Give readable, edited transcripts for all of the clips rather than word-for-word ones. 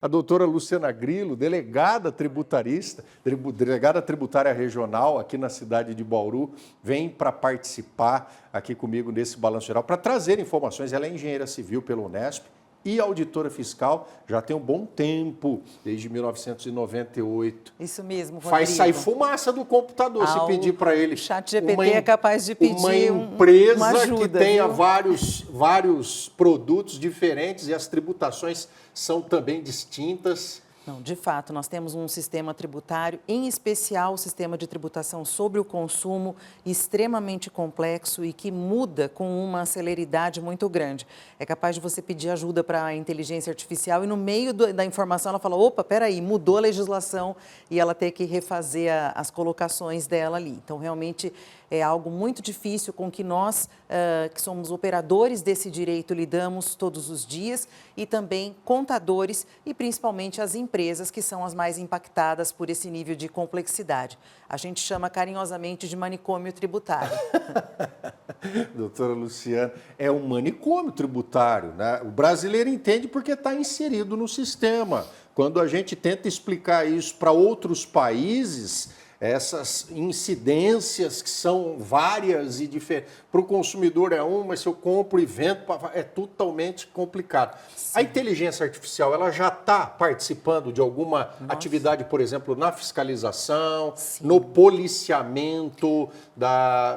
A doutora Luciana Grillo, delegada tributária regional aqui na cidade de Bauru, vem para participar aqui comigo nesse Balanço Geral, para trazer informações. Ela é engenheira civil pela Unesp e auditora fiscal já tem um bom tempo, desde 1998. Isso mesmo, Rodrigo. Faz sair fumaça do computador se pedir para ele. O ChatGPT é capaz de pedir uma empresa uma ajuda, que tenha viu? vários produtos diferentes e as tributações são também distintas. Não, de fato, nós temos um sistema tributário, em especial o sistema de tributação sobre o consumo, extremamente complexo e que muda com uma celeridade muito grande. É capaz de você pedir ajuda para a inteligência artificial e no meio da informação ela fala, opa, peraí, mudou a legislação e ela tem que refazer as colocações dela ali. Então, realmente é algo muito difícil com que nós, que somos operadores desse direito, lidamos todos os dias e também contadores e principalmente as empresas que são as mais impactadas por esse nível de complexidade. A gente chama carinhosamente de manicômio tributário. Doutora Luciana, é um manicômio tributário, né? O brasileiro entende porque está inserido no sistema. Quando a gente tenta explicar isso para outros países, essas incidências que são várias e diferentes. Para o consumidor é mas se eu compro e vendo, é totalmente complicado. Sim. A inteligência artificial, ela já está participando de alguma atividade, por exemplo, na fiscalização, sim, no policiamento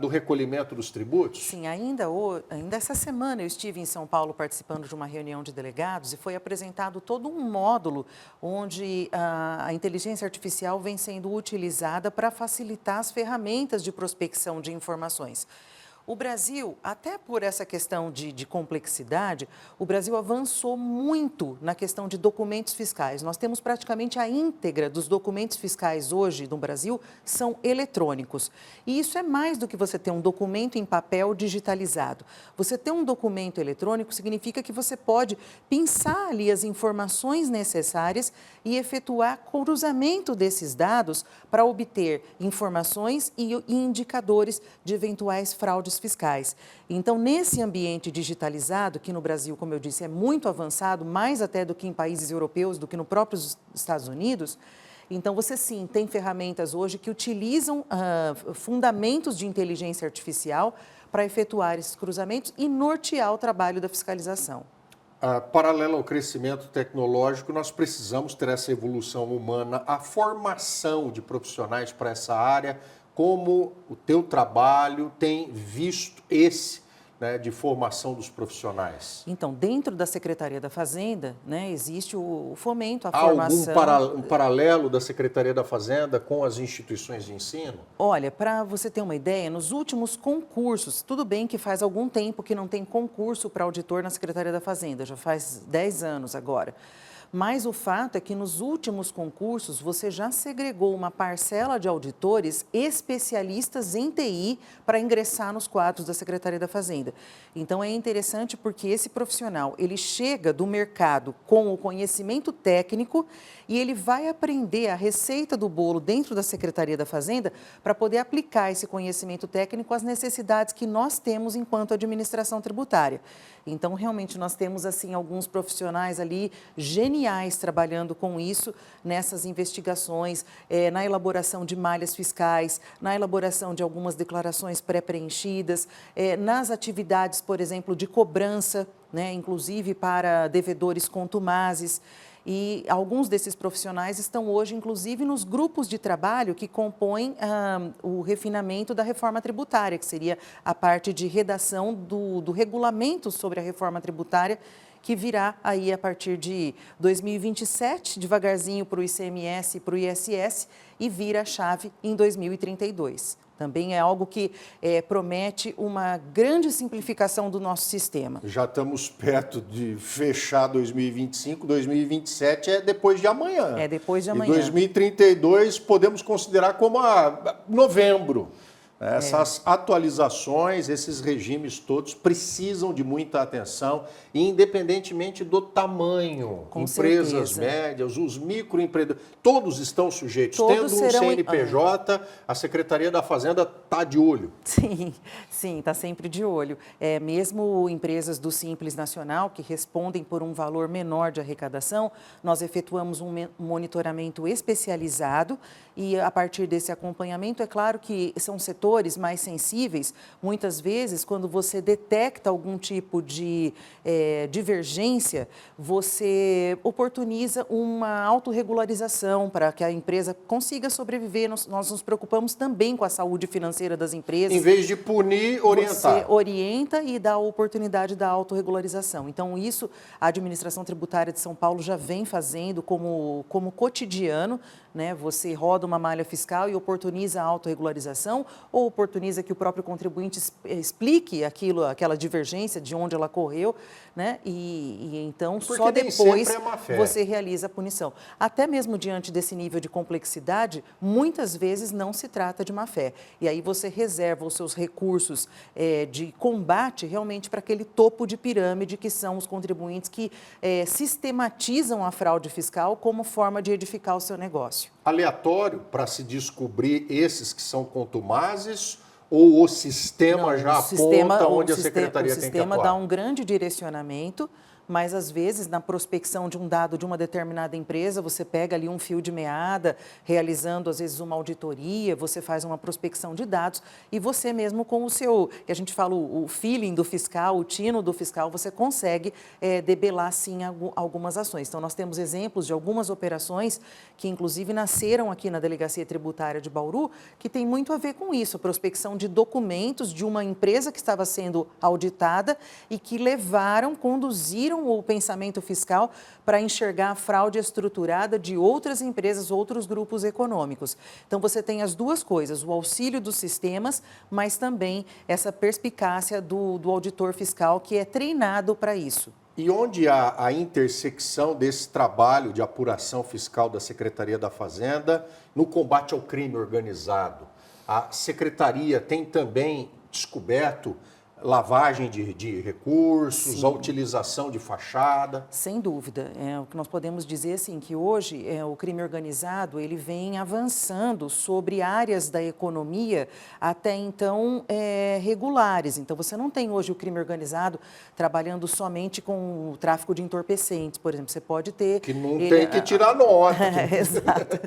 do recolhimento dos tributos? Sim, ainda essa semana eu estive em São Paulo participando de uma reunião de delegados e foi apresentado todo um módulo onde a inteligência artificial vem sendo utilizada para facilitar as ferramentas de prospecção de informações. O Brasil, até por essa questão de complexidade, o Brasil avançou muito na questão de documentos fiscais. Nós temos praticamente a íntegra dos documentos fiscais hoje no Brasil são eletrônicos. E isso é mais do que você ter um documento em papel digitalizado. Você ter um documento eletrônico significa que você pode pensar ali as informações necessárias e efetuar cruzamento desses dados para obter informações e indicadores de eventuais fraudes fiscais. Então, nesse ambiente digitalizado, que no Brasil, como eu disse, é muito avançado, mais até do que em países europeus, do que no próprios Estados Unidos, então você sim tem ferramentas hoje que utilizam fundamentos de inteligência artificial para efetuar esses cruzamentos e nortear o trabalho da fiscalização. Paralelo ao crescimento tecnológico, nós precisamos ter essa evolução humana, a formação de profissionais para essa área. Como o teu trabalho tem visto de formação dos profissionais? Então, dentro da Secretaria da Fazenda, existe o fomento, a formação... Há algum paralelo da Secretaria da Fazenda com as instituições de ensino? Olha, para você ter uma ideia, nos últimos concursos, tudo bem que faz algum tempo que não tem concurso para auditor na Secretaria da Fazenda, já faz 10 anos agora. Mas o fato é que nos últimos concursos você já segregou uma parcela de auditores especialistas em TI para ingressar nos quadros da Secretaria da Fazenda. Então é interessante porque esse profissional, ele chega do mercado com o conhecimento técnico e ele vai aprender a receita do bolo dentro da Secretaria da Fazenda para poder aplicar esse conhecimento técnico às necessidades que nós temos enquanto administração tributária. Então, realmente, nós temos, assim, alguns profissionais ali geniais trabalhando com isso, nessas investigações, na elaboração de malhas fiscais, na elaboração de algumas declarações pré-preenchidas, nas atividades, por exemplo, de cobrança, inclusive para devedores contumazes. E alguns desses profissionais estão hoje, inclusive, nos grupos de trabalho que compõem o refinamento da reforma tributária, que seria a parte de redação do regulamento sobre a reforma tributária, que virá aí a partir de 2027, devagarzinho para o ICMS e para o ISS, e vira a chave em 2032. Também é algo que promete uma grande simplificação do nosso sistema. Já estamos perto de fechar 2025, 2027 é depois de amanhã. É depois de amanhã. E 2032 podemos considerar como novembro. Essas atualizações, esses regimes todos precisam de muita atenção, independentemente do tamanho. Com empresas certeza. médias, os microempreendedores, todos estão sujeitos. Todos Tendo um serão CNPJ, a Secretaria da Fazenda está de olho. Sim, sim, está sempre de olho. Mesmo empresas do Simples Nacional, que respondem por um valor menor de arrecadação, nós efetuamos um monitoramento especializado e, a partir desse acompanhamento, é claro que são setores mais sensíveis. Muitas vezes, quando você detecta algum tipo de divergência, você oportuniza uma autorregularização para que a empresa consiga sobreviver. Nós nos preocupamos também com a saúde financeira das empresas. Em vez de punir, orientar. Você orienta e dá a oportunidade da autorregularização. Então, isso a Administração Tributária de São Paulo já vem fazendo como cotidiano, né? Você roda uma malha fiscal e oportuniza a autorregularização ou oportuniza que o próprio contribuinte explique aquela divergência, de onde ela correu, né? E então, porque só nem depois sempre é má fé. você realiza a punição. Até mesmo diante desse nível de complexidade, muitas vezes não se trata de má fé. E aí você reserva os seus recursos de combate realmente para aquele topo de pirâmide que são os contribuintes que sistematizam a fraude fiscal como forma de edificar o seu negócio. Aleatório para se descobrir esses que são contumazes ou o sistema Não, já aponta onde a Secretaria tem que atuar? O sistema dá um grande direcionamento, mas às vezes na prospecção de um dado de uma determinada empresa, você pega ali um fio de meada, realizando às vezes uma auditoria, você faz uma prospecção de dados e você mesmo com o seu, que a gente fala o feeling do fiscal, o tino do fiscal, você consegue debelar sim algumas ações. Então nós temos exemplos de algumas operações que inclusive nasceram aqui na Delegacia Tributária de Bauru, que tem muito a ver com isso, a prospecção de documentos de uma empresa que estava sendo auditada e que conduziram o pensamento fiscal para enxergar a fraude estruturada de outras empresas, outros grupos econômicos. Então, você tem as duas coisas, o auxílio dos sistemas, mas também essa perspicácia do auditor fiscal que é treinado para isso. E onde há a intersecção desse trabalho de apuração fiscal da Secretaria da Fazenda no combate ao crime organizado? A Secretaria tem também descoberto lavagem de recursos, a utilização de fachada? Sem dúvida. O que nós podemos dizer assim, que hoje o crime organizado ele vem avançando sobre áreas da economia até então regulares. Então, você não tem hoje o crime organizado trabalhando somente com o tráfico de entorpecentes, por exemplo. Você pode ter... Que não tem que tirar nota. Exato.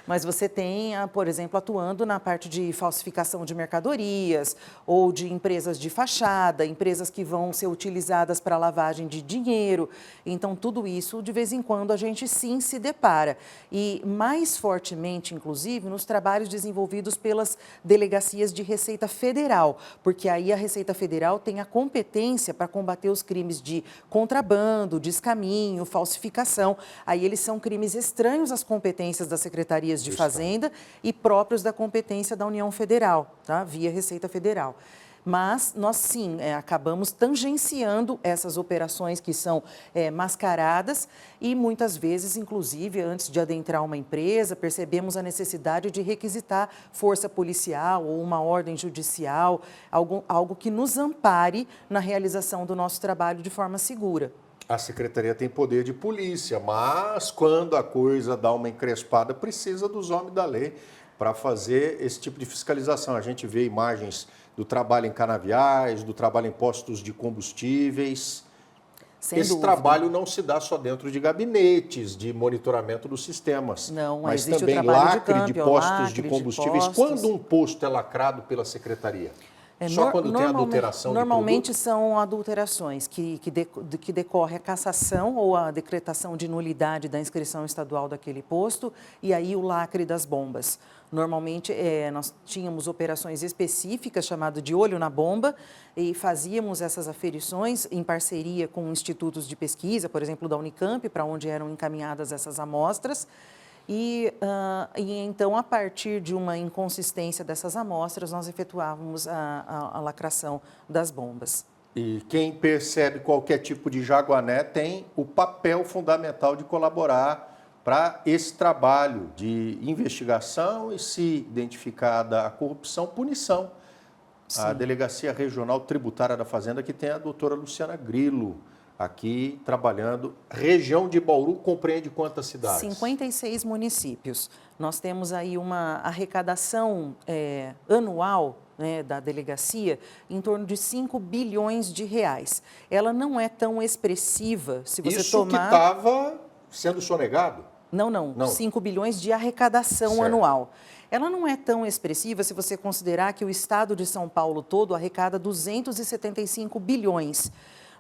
Mas você tem, por exemplo, atuando na parte de falsificação de mercadorias ou de empresas de fachada, empresas que vão ser utilizadas para lavagem de dinheiro. Então, tudo isso, de vez em quando, a gente sim se depara. E mais fortemente, inclusive, nos trabalhos desenvolvidos pelas delegacias de Receita Federal, porque aí a Receita Federal tem a competência para combater os crimes de contrabando, descaminho, falsificação. Aí eles são crimes estranhos às competências das secretarias de Fazenda e próprios da competência da União Federal, tá? Via Receita Federal. Mas nós, sim, acabamos tangenciando essas operações que são mascaradas e, muitas vezes, inclusive, antes de adentrar uma empresa, percebemos a necessidade de requisitar força policial ou uma ordem judicial, algo que nos ampare na realização do nosso trabalho de forma segura. A Secretaria tem poder de polícia, mas quando a coisa dá uma encrespada, precisa dos homens da lei para fazer esse tipo de fiscalização. A gente vê imagens do trabalho em canaviais, do trabalho em postos de combustíveis. Esse trabalho não se dá só dentro de gabinetes de monitoramento dos sistemas, não, mas existe também o trabalho lacre de de campo, postos de combustíveis. Quando um posto é lacrado pela Secretaria? Só quando tem adulteração normalmente de produto? São adulterações que decorre a cassação ou a decretação de nulidade da inscrição estadual daquele posto e aí o lacre das bombas. Normalmente, nós tínhamos operações específicas, chamado de olho na bomba, e fazíamos essas aferições em parceria com institutos de pesquisa, por exemplo, da Unicamp, para onde eram encaminhadas essas amostras. E então, a partir de uma inconsistência dessas amostras, nós efetuávamos a lacração das bombas. E quem percebe qualquer tipo de jaguané tem o papel fundamental de colaborar para esse trabalho de investigação e, se identificada a corrupção, punição. a Delegacia Regional Tributária da Fazenda, que tem a doutora Luciana Grillo aqui trabalhando. Região de Bauru compreende quantas cidades? 56 municípios. Nós temos aí uma arrecadação anual, né, da delegacia em torno de 5 bilhões de reais. Ela não é tão expressiva se você Isso tomar... que estava sendo sonegado? Não. 5 bilhões de arrecadação Certo. anual. Ela não é tão expressiva se você considerar que o estado de São Paulo todo arrecada 275 bilhões.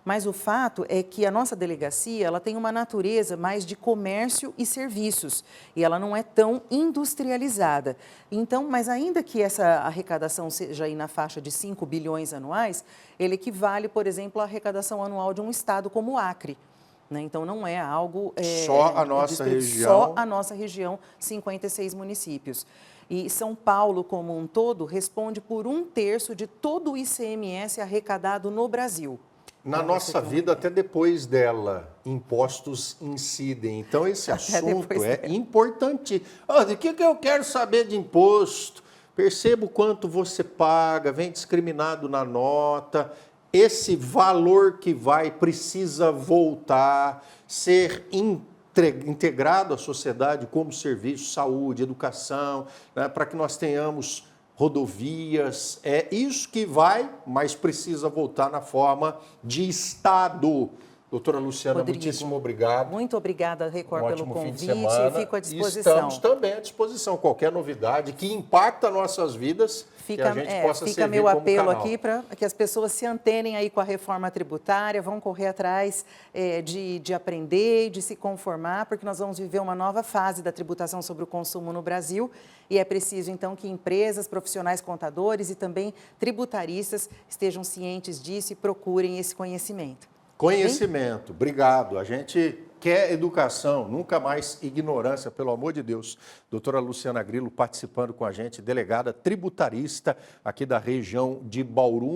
Mas o fato é que a nossa delegacia ela tem uma natureza mais de comércio e serviços e ela não é tão industrializada. Então, mas ainda que essa arrecadação seja aí na faixa de 5 bilhões anuais, ele equivale, por exemplo, à arrecadação anual de um estado como o Acre. Né? Então, não é algo... Só a nossa região? Só a nossa região, 56 municípios. E São Paulo, como um todo, responde por 1/3 de todo o ICMS arrecadado no Brasil. Na nossa vida, até depois dela, impostos incidem. Então, esse assunto é importante. De que eu quero saber de imposto? Perceba o quanto você paga, vem discriminado na nota. Esse valor que vai precisa voltar, ser integrado à sociedade como serviço, saúde, educação, né, para que nós tenhamos rodovias, é isso que vai, mas precisa voltar na forma de Estado. Doutora Luciana, Rodrigo, muitíssimo obrigado. Muito obrigada, Record, pelo convite. Eu fico à disposição. Estamos também à disposição. Qualquer novidade que impacta nossas vidas, que a gente possa servir fica meu como apelo canal. aqui para que as pessoas se antenem aí com a reforma tributária, vão correr atrás de aprender, de se conformar, porque nós vamos viver uma nova fase da tributação sobre o consumo no Brasil e é preciso, então, que empresas, profissionais contadores e também tributaristas estejam cientes disso e procurem esse conhecimento. Conhecimento, obrigado. A gente quer educação, nunca mais ignorância, pelo amor de Deus. Doutora Luciana Grillo participando com a gente, delegada tributarista aqui da região de Bauru.